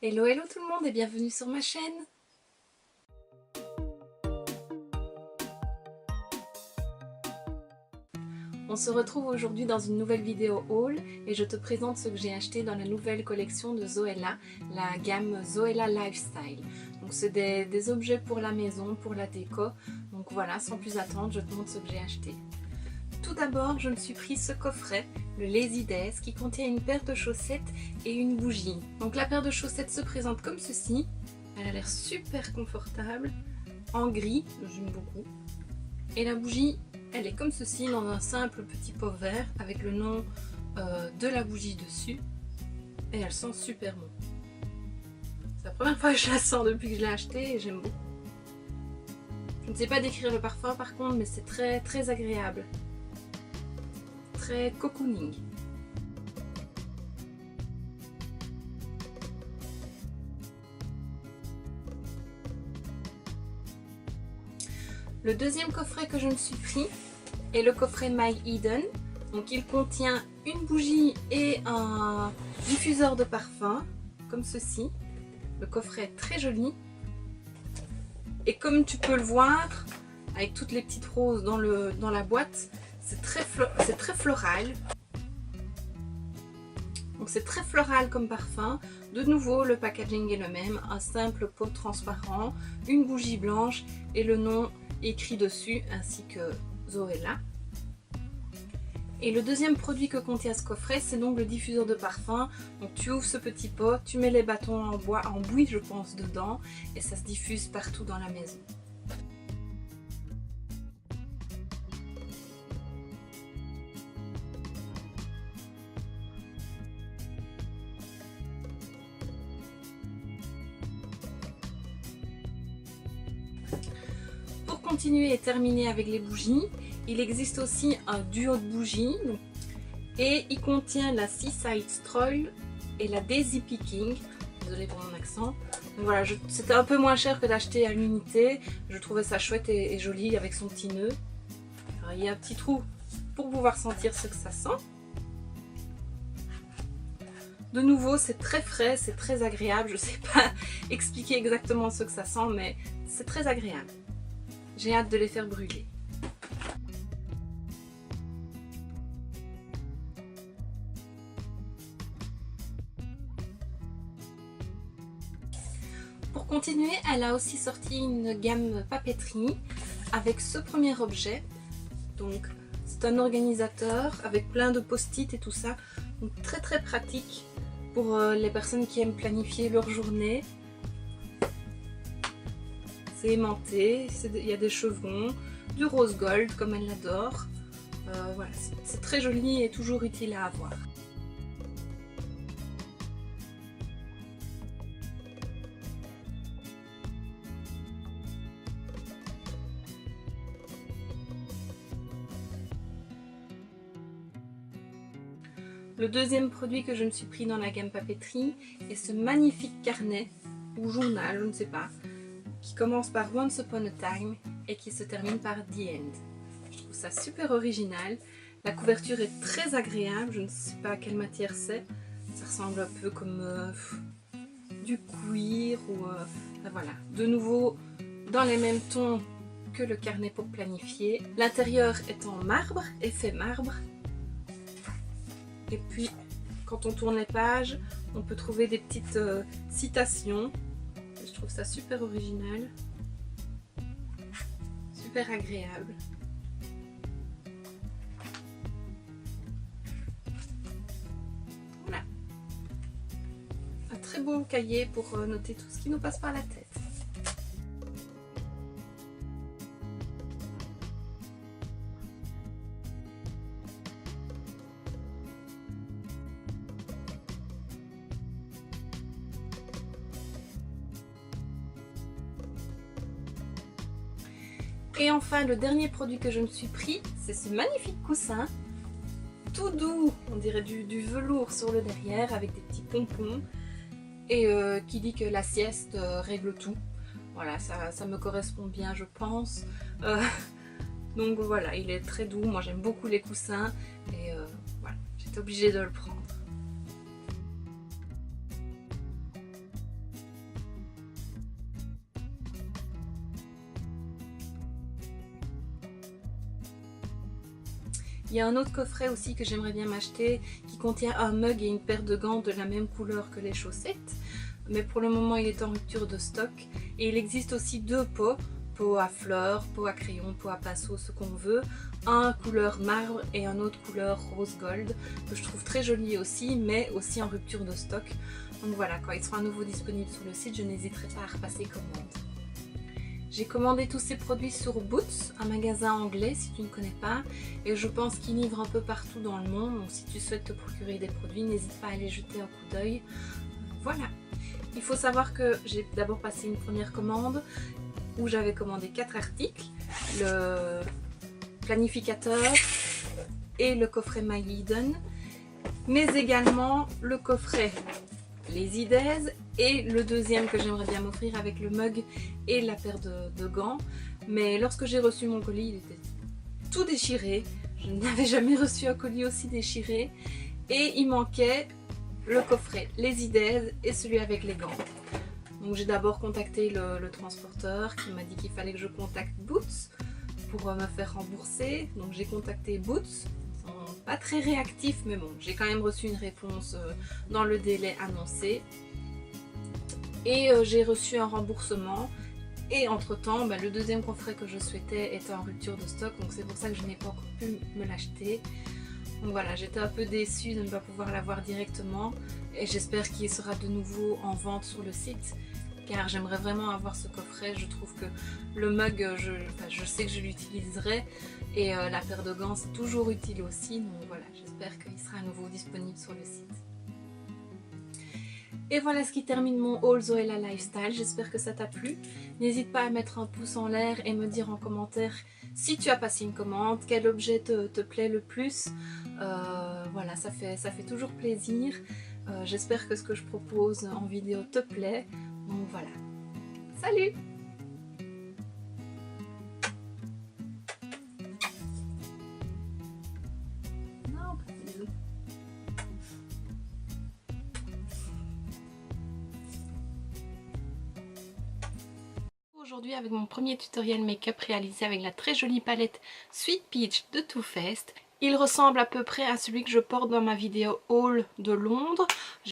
Hello hello tout le monde et bienvenue sur ma chaîne. On se retrouve aujourd'hui dans une nouvelle vidéo haul et je te présente ce que j'ai acheté dans la nouvelle collection de Zoella, la gamme Zoella Lifestyle. Donc c'est des objets pour la maison, pour la déco. Donc voilà, sans plus attendre, je te montre ce que j'ai acheté. Tout d'abord, je me suis pris ce coffret, le Lazy Days, qui contient une paire de chaussettes et une bougie. Donc la paire de chaussettes se présente comme ceci. Elle a l'air super confortable, en gris, j'aime beaucoup. Et la bougie, elle est comme ceci, dans un simple petit pot vert, avec le nom de la bougie dessus. Et elle sent super bon. C'est la première fois que je la sens depuis que je l'ai achetée et j'aime beaucoup. Je ne sais pas décrire le parfum par contre, mais c'est très très agréable. Très cocooning. Le deuxième coffret que je me suis pris est le coffret My Eden. Donc il contient une bougie et un diffuseur de parfum, comme ceci. Le coffret est très joli. Et comme tu peux le voir, avec toutes les petites roses dans la boîte, c'est très floral. Donc c'est très floral comme parfum. De nouveau, le packaging est le même. Un simple pot transparent, une bougie blanche et le nom écrit dessus, ainsi que Zoella. Et le deuxième produit que contient ce coffret, c'est donc le diffuseur de parfum. Donc tu ouvres ce petit pot, tu mets les bâtons en bois, en bouille je pense, dedans, et ça se diffuse partout dans la maison. Pour continuer et terminer avec les bougies, il existe aussi un duo de bougies et il contient la Seaside Stroll et la Daisy Picking. Désolée pour mon accent. Donc voilà, c'était un peu moins cher que d'acheter à l'unité. Je trouvais ça chouette et joli avec son petit nœud. Alors, il y a un petit trou pour pouvoir sentir ce que ça sent. De nouveau, c'est très frais, c'est très agréable. Je ne sais pas expliquer exactement ce que ça sent, mais c'est très agréable. J'ai hâte de les faire brûler. Pour continuer, elle a aussi sorti une gamme papeterie avec ce premier objet. Donc c'est un organisateur avec plein de post-it et tout ça. Donc très très pratique pour les personnes qui aiment planifier leur journée. C'est aimanté, il y a des chevrons, du rose gold comme elle l'adore. Voilà, c'est très joli et toujours utile à avoir. Le deuxième produit que je me suis pris dans la gamme papeterie est ce magnifique carnet ou journal, je ne sais pas, qui commence par Once Upon a Time et qui se termine par The End. Je trouve ça super original. La couverture est très agréable, je ne sais pas quelle matière c'est. Ça ressemble un peu comme du cuir ou voilà. De nouveau dans les mêmes tons que le carnet pour planifier. L'intérieur est en marbre, effet marbre. Et puis quand on tourne les pages, on peut trouver des petites citations. Je trouve ça super original, super agréable. Voilà. Un très beau cahier pour noter tout ce qui nous passe par la tête. Et enfin, le dernier produit que je me suis pris, c'est ce magnifique coussin, tout doux, on dirait du velours sur le derrière, avec des petits pompons, et qui dit que la sieste règle tout. Voilà, ça me correspond bien, je pense. Donc voilà, il est très doux, moi j'aime beaucoup les coussins, et voilà, j'étais obligée de le prendre. Il y a un autre coffret aussi que j'aimerais bien m'acheter qui contient un mug et une paire de gants de la même couleur que les chaussettes. Mais pour le moment il est en rupture de stock. Et il existe aussi deux pots. Pot à fleurs, pot à crayon, pot à pinceau, ce qu'on veut. Un couleur marbre et un autre couleur rose gold que je trouve très joli aussi, mais aussi en rupture de stock. Donc voilà, quand il sera à nouveau disponible sur le site, je n'hésiterai pas à repasser commande. J'ai commandé tous ces produits sur Boots, un magasin anglais si tu ne connais pas, et je pense qu'ils livrent un peu partout dans le monde. Donc si tu souhaites te procurer des produits, n'hésite pas à aller jeter un coup d'œil. Voilà. Il faut savoir que j'ai d'abord passé une première commande où j'avais commandé 4 articles, le planificateur et le coffret My Eden, mais également le coffret Les Idées et le deuxième que j'aimerais bien m'offrir avec le mug et la paire de gants. Mais lorsque j'ai reçu mon colis, il était tout déchiré. Je n'avais jamais reçu un colis aussi déchiré et il manquait le coffret Les Idées et celui avec les gants. Donc j'ai d'abord contacté le transporteur qui m'a dit qu'il fallait que je contacte Boots pour me faire rembourser. Donc j'ai contacté Boots, ils sont pas très réactifs mais bon, j'ai quand même reçu une réponse dans le délai annoncé. Et j'ai reçu un remboursement. Et entre temps, le deuxième coffret que je souhaitais était en rupture de stock, donc c'est pour ça que je n'ai pas encore pu me l'acheter. Donc voilà, j'étais un peu déçue de ne pas pouvoir l'avoir directement et j'espère qu'il sera de nouveau en vente sur le site car j'aimerais vraiment avoir ce coffret. Je trouve que le mug, je sais que je l'utiliserai et la paire de gants c'est toujours utile aussi. Donc voilà, j'espère qu'il sera à nouveau disponible sur le site. Et voilà ce qui termine mon haul Zoella Lifestyle, j'espère que ça t'a plu. N'hésite pas à mettre un pouce en l'air et me dire en commentaire si tu as passé une commande, quel objet te plaît le plus. Voilà, ça fait toujours plaisir. J'espère que ce que je propose en vidéo te plaît. Donc voilà, salut! Aujourd'hui avec mon premier tutoriel make-up réalisé avec la très jolie palette Sweet Peach de Too Faced. Il ressemble à peu près à celui que je porte dans ma vidéo haul de Londres.